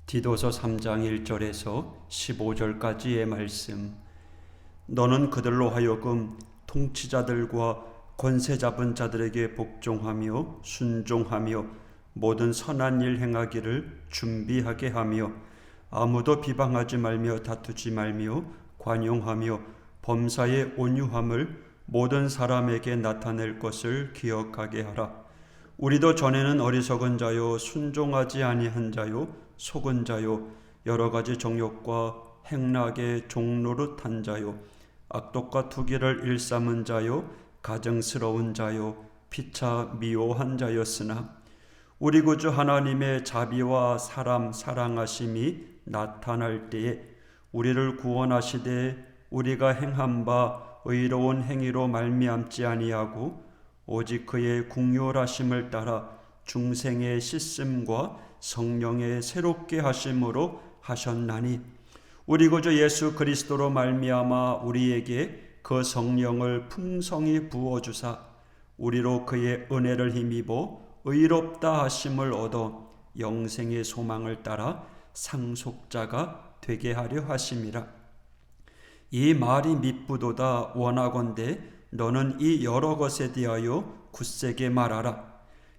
디도서 3장 1절에서 15절까지의 말씀. 너는 그들로 하여금 통치자들과 권세 잡은 자들에게 복종하며 순종하며 모든 선한 일 행하기를 준비하게 하며 아무도 비방하지 말며 다투지 말며 관용하며 범사의 온유함을 모든 사람에게 나타낼 것을 기억하게 하라. 우리도 전에는 어리석은 자요 순종하지 아니한 자요 속은 자요 여러 가지 정욕과 행락의 종노릇한 자요 악독과 투기를 일삼은 자요 가증스러운 자요 피차 미워한 자였으나 우리 구주 하나님의 자비와 사람 사랑하심이 나타날 때에 우리를 구원하시되 우리가 행한 바 의로운 행위로 말미암지 아니하고 오직 그의 긍휼하심을 따라 중생의 씻음과 성령의 새롭게 하심으로 하셨나니 우리 구주 예수 그리스도로 말미암아 우리에게 그 성령을 풍성히 부어주사 우리로 그의 은혜를 힘입어 의롭다 하심을 얻어 영생의 소망을 따라 상속자가 되게 하려 하심이라. 이 말이 밉부도다. 원하건대 너는 이 여러 것에 대하여 굳세게 말하라.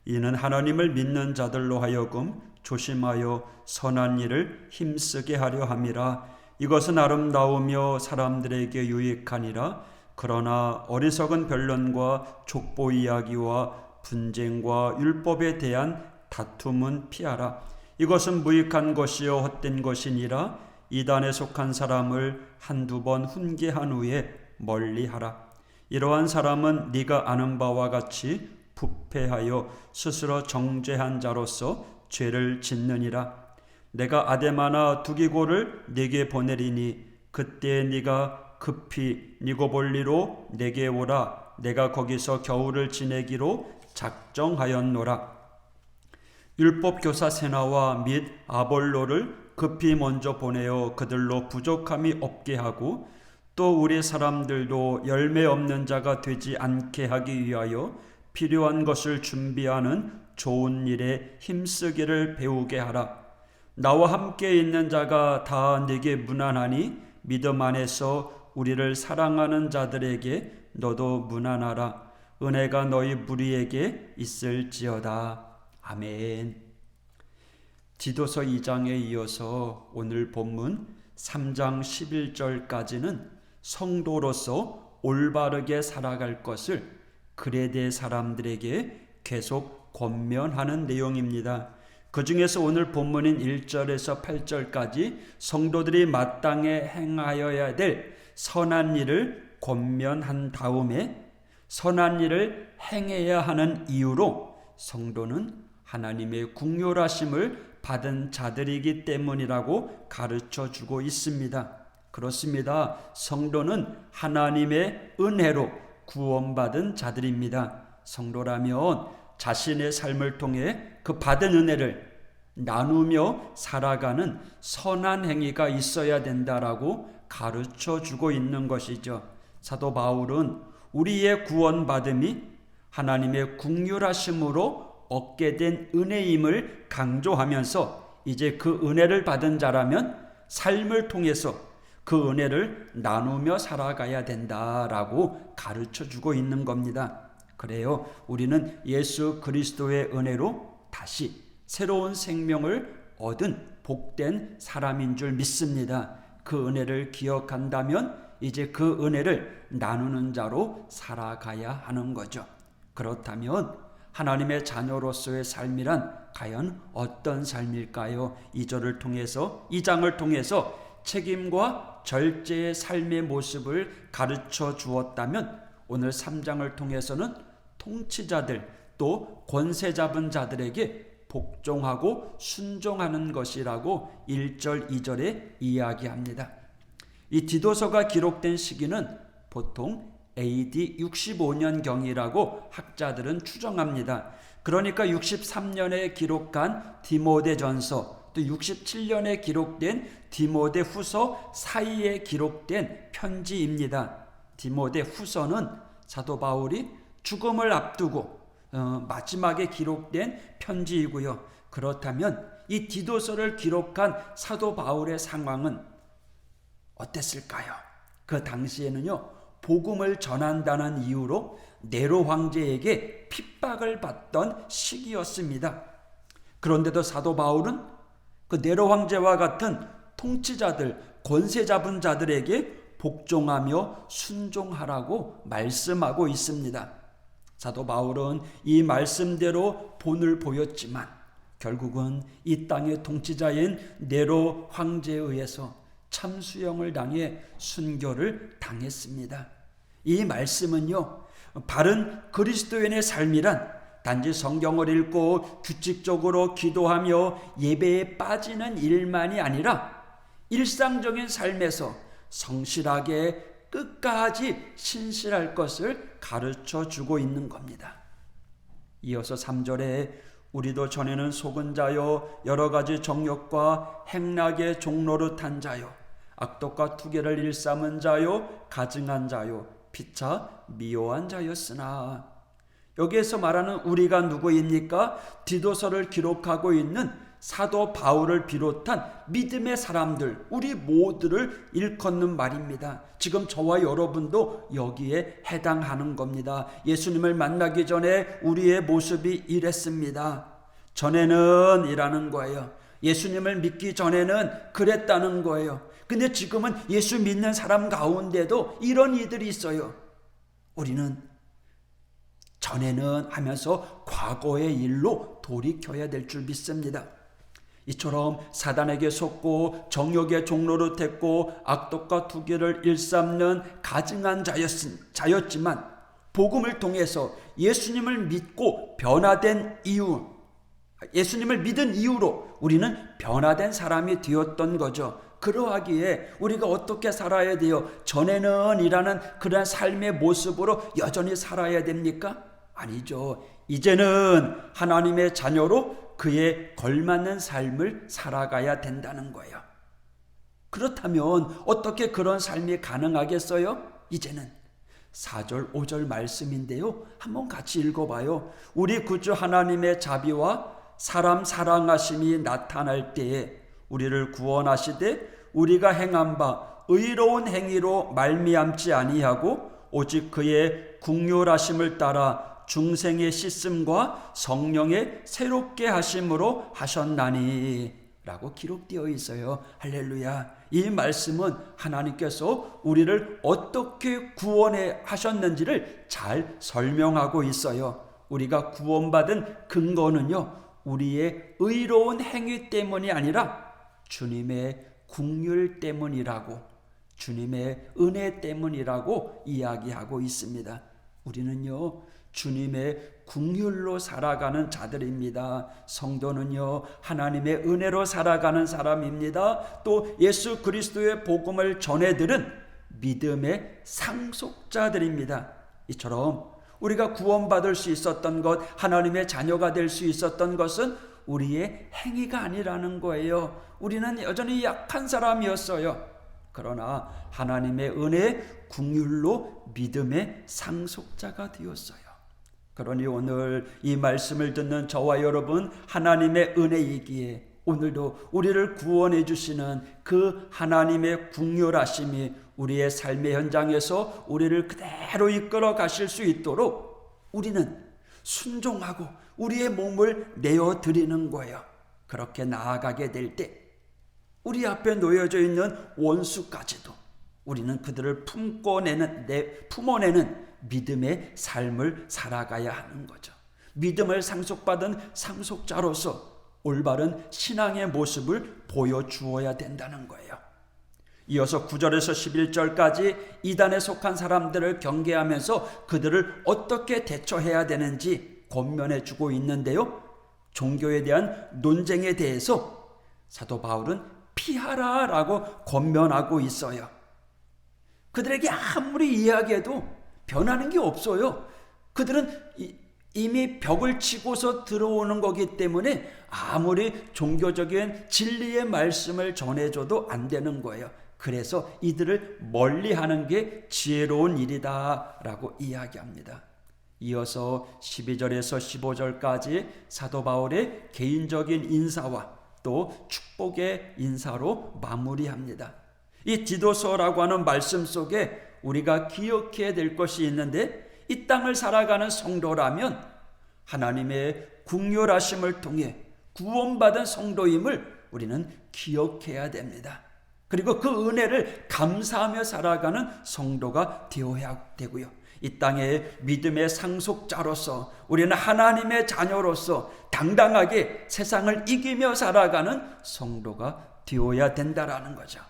이는 하나님을 믿는 자들로 하여금 조심하여 선한 일을 힘쓰게 하려 함이라. 이것은 아름다우며 사람들에게 유익하니라. 그러나 어리석은 변론과 족보 이야기와 분쟁과 율법에 대한 다툼은 피하라. 이것은 무익한 것이요 헛된 것이니라. 이단에 속한 사람을 한두 번 훈계한 후에 멀리하라. 이러한 사람은 네가 아는 바와 같이 부패하여 스스로 정죄한 자로서 죄를 짓느니라. 내가 아데마나 두기고를 네게 보내리니 그때 네가 급히 니고볼리로 내게 오라. 내가 거기서 겨울을 지내기로 작정하였노라. 율법 교사 세나와 및 아볼로를 급히 먼저 보내어 그들로 부족함이 없게 하고 또 우리 사람들도 열매 없는 자가 되지 않게 하기 위하여 필요한 것을 준비하는 좋은 일에 힘쓰기를 배우게 하라. 나와 함께 있는 자가 다 네게 무난하니 믿음 안에서 우리를 사랑하는 자들에게 너도 무난하라. 은혜가 너희 무리에게 있을지어다. 아멘. 디도서 2장에 이어서 오늘 본문 3장 11절까지는 성도로서 올바르게 살아갈 것을 그레데 사람들에게 계속 권면하는 내용입니다. 그 중에서 오늘 본문인 1절에서 8절까지 성도들이 마땅히 행하여야 될 선한 일을 권면한 다음에 선한 일을 행해야 하는 이유로 성도는 하나님의 긍휼하심을 받은 자들이기 때문이라고 가르쳐 주고 있습니다. 그렇습니다. 성도는 하나님의 은혜로 구원받은 자들입니다. 성도라면 자신의 삶을 통해 그 받은 은혜를 나누며 살아가는 선한 행위가 있어야 된다라고 가르쳐 주고 있는 것이죠. 사도 바울은 우리의 구원받음이 하나님의 긍휼하심으로 얻게 된 은혜임을 강조하면서 이제 그 은혜를 받은 자라면 삶을 통해서 그 은혜를 나누며 살아가야 된다라고 가르쳐 주고 있는 겁니다. 그래요. 우리는 예수 그리스도의 은혜로 다시 새로운 생명을 얻은 복된 사람인 줄 믿습니다. 그 은혜를 기억한다면 이제 그 은혜를 나누는 자로 살아가야 하는 거죠. 그렇다면 하나님의 자녀로서의 삶이란 과연 어떤 삶일까요? 2절을 통해서, 2장을 통해서 책임과 절제의 삶의 모습을 가르쳐 주었다면 오늘 3장을 통해서는 통치자들 또 권세 잡은 자들에게 복종하고 순종하는 것이라고 1절, 2절에 이야기합니다. 이 디도서가 기록된 시기는 보통 AD 65년경이라고 학자들은 추정합니다. 그러니까 63년에 기록한 디모데전서 또 67년에 기록된 디모데후서 사이에 기록된 편지입니다. 디모데후서는 사도 바울이 죽음을 앞두고 마지막에 기록된 편지이고요. 그렇다면 이 디도서를 기록한 사도 바울의 상황은 어땠을까요? 그 당시에는요, 복음을 전한다는 이유로 네로 황제에게 핍박을 받던 시기였습니다. 그런데도 사도 바울은 그 네로 황제와 같은 통치자들, 권세 잡은 자들에게 복종하며 순종하라고 말씀하고 있습니다. 사도 바울은 이 말씀대로 본을 보였지만 결국은 이 땅의 통치자인 네로 황제에 의해서 참수형을 당해 순교를 당했습니다. 이 말씀은요, 바른 그리스도인의 삶이란 단지 성경을 읽고 규칙적으로 기도하며 예배에 빠지는 일만이 아니라 일상적인 삶에서 성실하게 끝까지 신실할 것을 가르쳐 주고 있는 겁니다. 이어서 3절에 우리도 전에는 속은 자요 여러 가지 정욕과 행락의 종로로 탄 자요 악독과 투계를 일삼은 자요 가증한 자요 피차 미워한 자였으나, 여기에서 말하는 우리가 누구입니까? 디도서를 기록하고 있는 사도 바울을 비롯한 믿음의 사람들, 우리 모두를 일컫는 말입니다. 지금 저와 여러분도 여기에 해당하는 겁니다. 예수님을 만나기 전에 우리의 모습이 이랬습니다. 전에는 이라는 거예요. 예수님을 믿기 전에는 그랬다는 거예요. 근데 지금은 예수 믿는 사람 가운데도 이런 이들이 있어요. 우리는 전에는 하면서 과거의 일로 돌이켜야 될 줄 믿습니다. 이처럼 사단에게 속고 정욕의 종로로 됐고 악독과 투기를 일삼는 가증한 자였지만 복음을 통해서 예수님을 믿고 변화된 이유, 예수님을 믿은 이후로 우리는 변화된 사람이 되었던 거죠. 그러하기에 우리가 어떻게 살아야 돼요? 전에는 이라는 그런 삶의 모습으로 여전히 살아야 됩니까? 아니죠. 이제는 하나님의 자녀로 그에 걸맞는 삶을 살아가야 된다는 거예요. 그렇다면 어떻게 그런 삶이 가능하겠어요? 이제는 4절 5절 말씀인데요, 한번 같이 읽어봐요. 우리 구주 하나님의 자비와 사람 사랑하심이 나타날 때에 우리를 구원하시되 우리가 행한 바 의로운 행위로 말미암지 아니하고 오직 그의 긍휼하심을 따라 중생의 씻음과 성령의 새롭게 하심으로 하셨나니 라고 기록되어 있어요. 할렐루야. 이 말씀은 하나님께서 우리를 어떻게 구원해 하셨는지를 잘 설명하고 있어요. 우리가 구원받은 근거는요, 우리의 의로운 행위 때문이 아니라 주님의 긍휼 때문이라고, 주님의 은혜 때문이라고 이야기하고 있습니다. 우리는요, 주님의 긍휼로 살아가는 자들입니다. 성도는요, 하나님의 은혜로 살아가는 사람입니다. 또 예수 그리스도의 복음을 전해들은 믿음의 상속자들입니다. 이처럼 우리가 구원받을 수 있었던 것, 하나님의 자녀가 될 수 있었던 것은 우리의 행위가 아니라는 거예요. 우리는 여전히 약한 사람이었어요. 그러나 하나님의 은혜, 긍휼로 믿음의 상속자가 되었어요. 그러니 오늘 이 말씀을 듣는 저와 여러분, 하나님의 은혜이기에 오늘도 우리를 구원해 주시는 그 하나님의 긍휼하심이 우리의 삶의 현장에서 우리를 그대로 이끌어 가실 수 있도록 우리는 순종하고 우리의 몸을 내어드리는 거예요. 그렇게 나아가게 될 때 우리 앞에 놓여져 있는 원수까지도 우리는 그들을 품어내는 믿음의 삶을 살아가야 하는 거죠. 믿음을 상속받은 상속자로서 올바른 신앙의 모습을 보여주어야 된다는 거예요. 이어서 9절에서 11절까지 이단에 속한 사람들을 경계하면서 그들을 어떻게 대처해야 되는지 권면해 주고 있는데요, 종교에 대한 논쟁에 대해서 사도 바울은 피하라라고 권면하고 있어요. 그들에게 아무리 이야기해도 변하는 게 없어요. 그들은 이미 벽을 치고서 들어오는 거기 때문에 아무리 종교적인 진리의 말씀을 전해줘도 안 되는 거예요. 그래서 이들을 멀리하는 게 지혜로운 일이다라고 이야기합니다. 이어서 12절에서 15절까지 사도 바울의 개인적인 인사와 또 축복의 인사로 마무리합니다. 이 디도서라고 하는 말씀 속에 우리가 기억해야 될 것이 있는데, 이 땅을 살아가는 성도라면 하나님의 긍휼하심을 통해 구원받은 성도임을 우리는 기억해야 됩니다. 그리고 그 은혜를 감사하며 살아가는 성도가 되어야 되고요. 이 땅의 믿음의 상속자로서 우리는 하나님의 자녀로서 당당하게 세상을 이기며 살아가는 성도가 되어야 된다라는 거죠.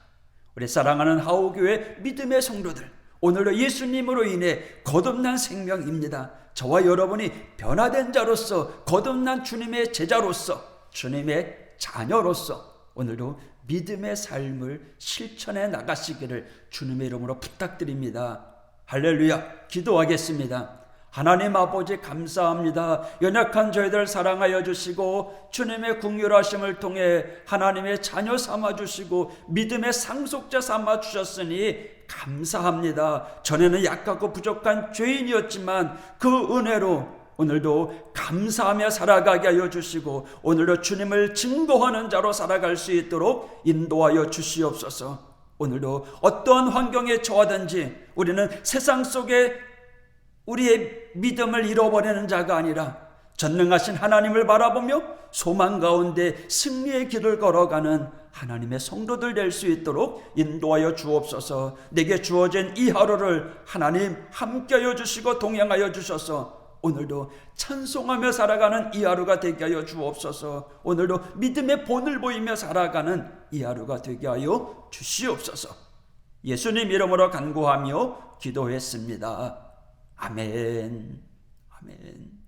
우리 사랑하는 하오교회 믿음의 성도들, 오늘도 예수님으로 인해 거듭난 생명입니다. 저와 여러분이 변화된 자로서, 거듭난 주님의 제자로서, 주님의 자녀로서 오늘도 믿음의 삶을 실천해 나가시기를 주님의 이름으로 부탁드립니다. 할렐루야. 기도하겠습니다. 하나님 아버지 감사합니다. 연약한 저희들 사랑하여 주시고 주님의 긍휼하심을 통해 하나님의 자녀 삼아 주시고 믿음의 상속자 삼아 주셨으니 감사합니다. 전에는 약하고 부족한 죄인이었지만 그 은혜로 오늘도 감사하며 살아가게 하여 주시고 오늘도 주님을 증거하는 자로 살아갈 수 있도록 인도하여 주시옵소서. 오늘도 어떠한 환경에 처하든지 우리는 세상 속에 우리의 믿음을 잃어버리는 자가 아니라 전능하신 하나님을 바라보며 소망 가운데 승리의 길을 걸어가는 하나님의 성도들 될 수 있도록 인도하여 주옵소서. 내게 주어진 이 하루를 하나님 함께하여 주시고 동행하여 주셔서 오늘도 찬송하며 살아가는 이 하루가 되게 하여 주옵소서. 오늘도 믿음의 본을 보이며 살아가는 이 하루가 되게 하여 주시옵소서. 예수님 이름으로 간구하며 기도했습니다. 아멘. 아멘.